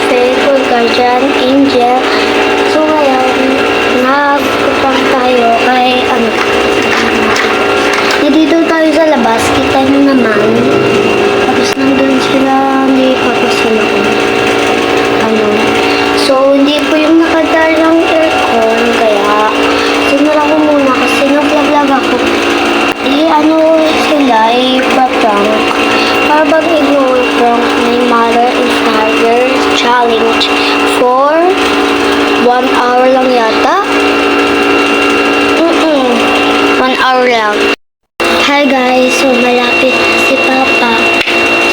Faith, Full Guardian, Angel. So ngayon, nagpupang tayo kay dito tayo sa labas, kita nyo naman. Tapos nandun sila, may papasala ko. So, hindi po yung nakadal ng aircon, kaya sinura ko muna kasi nag-vlog ako. Sila, ipaprank. Para bang i-prank my mother and father challenge for 1 hour lang yata. 1 hour lang. Hi guys, so malapit si Papa.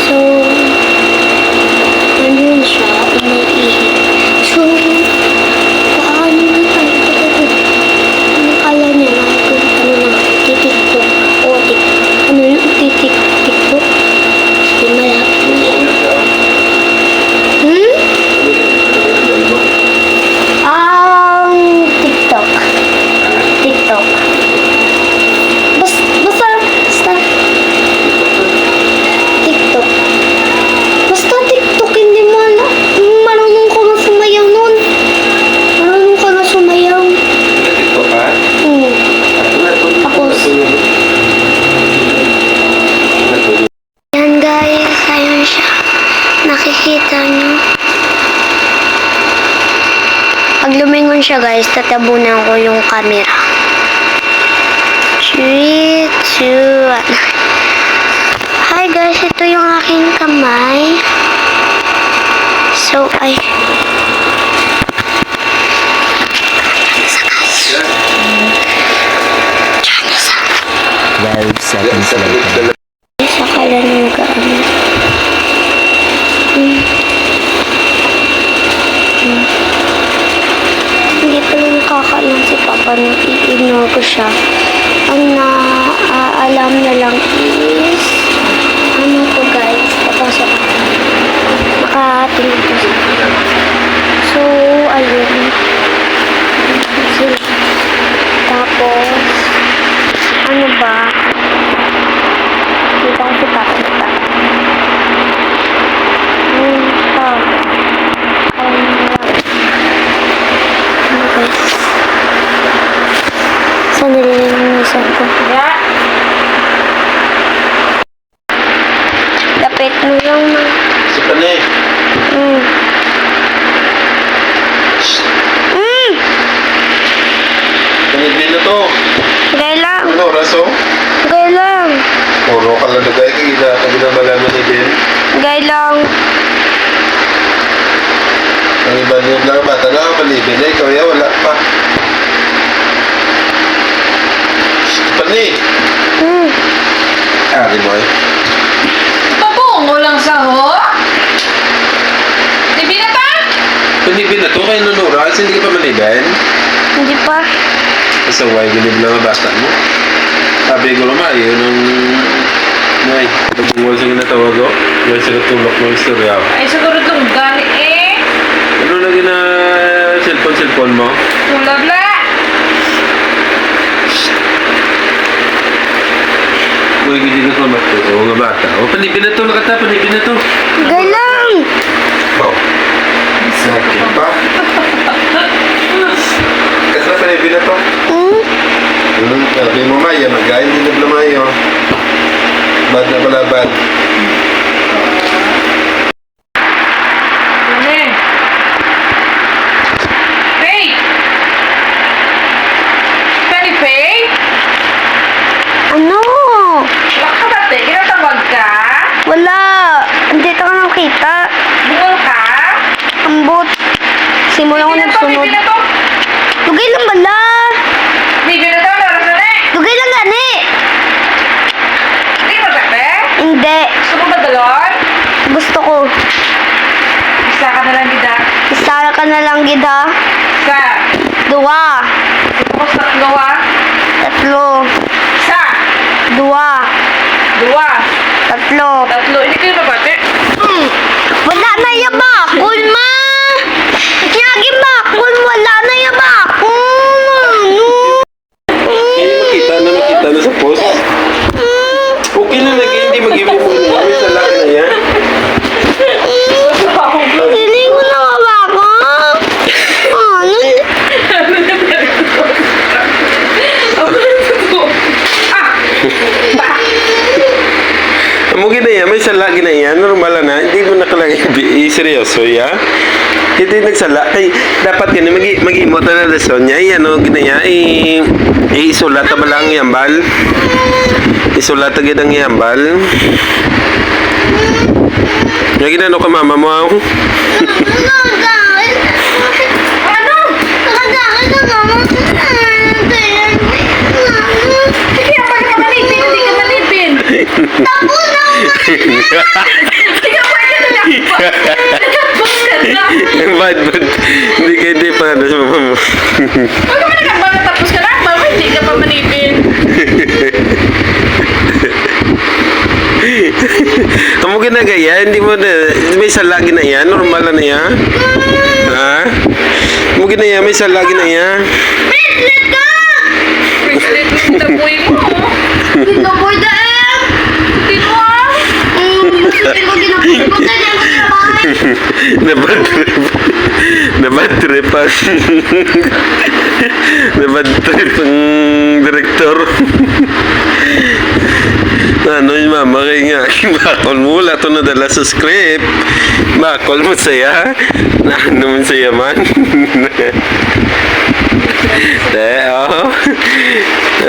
So, nandun siya, umiihi. So, paano na tayo? Ano kala niya na kung ano na, titiktok. O, ano yung titiktok? So, malapit na yan. TikTok. TikTok. Basta TikTok. Basta TikTok, hindi mo marunong ka na sumayaw nun. Marunong ka na sumayaw. TikTok ka? Tapos, yan guys, ayun siya. Nakikita niyo. Pag lumingon siya guys, tatabunan ko yung camera. 3, 2, 1. Hi guys, ito yung aking kamay. So, 12 seconds later. Sa kalan ng gaano. Hindi pala nakakaalam si Papa na i-ignore ko siya. Ang naaalam na lang is ano to guys, papasok ako. Nakatingin ko siya. So, ayun. Tapos, ano ba? Dito ko si Papa. Ano guys? Sandali yung nisan ko. Lapit mo lang na. Si Pane. Panigbil na to. Gaya lang. Ano oras oh? Gaya lang. Puro ka lang nagay kagila. Kabilang malaman ni Ben. Gaya lang. Ang iba niyong lang bata na malibin na ikaw ya wala pa. Pane. Ari mo eh. Papungo lang sa ho? Di binata? Panigbil na to kayo nung oras. Hindi ka pa malibin. Hindi pa. Kasi why ganib lang ang bata mo? Sabi ko naman, yun ang... Nay, nagmungol sa ginatawag ko. Dahil sa katulok ng istorya. Ay, siguro itong gani eh. Ano lagi na cellphone mo? Tulabla. Uy, hindi na klamat ko. Oo nga bata. O, panipin na to. Nakata, panipin na to. Gaya lang. Oh. Sakit pa. Kasi na panipin na to. Sabi mo Maya, mag-gain din na Mayo. Bad na pala bad. Ano eh? Pay! Penny Pay? Ano? Wala ka ba te? Kinatawag ka? Wala. Hindi ka nakita. Bungol ka? Ambot. Simula ko nagsunod. Bibi na to? Lugay lang bala. Bibi na to? Naras na eh? Lugay lang gani. Hindi mo sabi? Hindi. Gusto mo ba dalon? Gusto ko. Isa ka na lang gida. Isa ka na lang gida. Isa. Dua. Tapos tatlo ha? Tatlo. Isa. Dua. Dua. Tatlo. Tatlo. Hindi kayo babate? Wala na yung bakul, ma! Yagi bakul, wala na yung bakul! Hindi makita na sa post. Okay na lagi, hindi mag-ibig mo. Sa laki na yan. Hindi ko lagi na yan, normal na, hindi mo nakalagay, seryoso, ya? Hindi nagsala, kay, dapat gani, mag-imo na lesson niya, ano, ginaya, isulat ba lang yambal? Isulat agad ang yambal? Yung ginano ka mama mo, Ano? Sige, pag ka malipin, hindi ka malipin. Sige, pag ka nalakbang. Nalakbang ka na. bad, hindi ka hindi pa na sa mama mo. Pag ka nalakbang, tapos ka lakbang, hindi ka pa malipin. Kamu ginagaya, hindi mo na, may salagi na yan, normal na yan. Ha? Kamu ginaya, may salagi na yan. Bracelet mo yung taboy mo. Hindi mo ah. Nabad trip. Nabad trip ang nabad trip ang direktor. Ano yung mama kayo nga, bakol mo, wala ito nadala sa script. Bakol mo saya. Na ano mo saya man. Oh.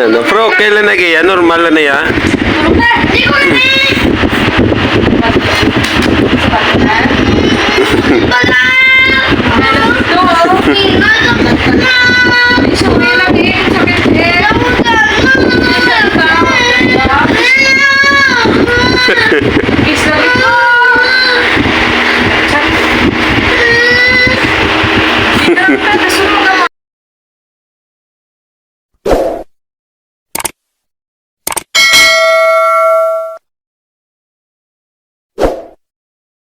Ano, pero kailan na kaya? Normal na ya? Tulog na. Sorry lang eh. Sakit eh. Kiss lang ito. Sakit. Hindi ka lang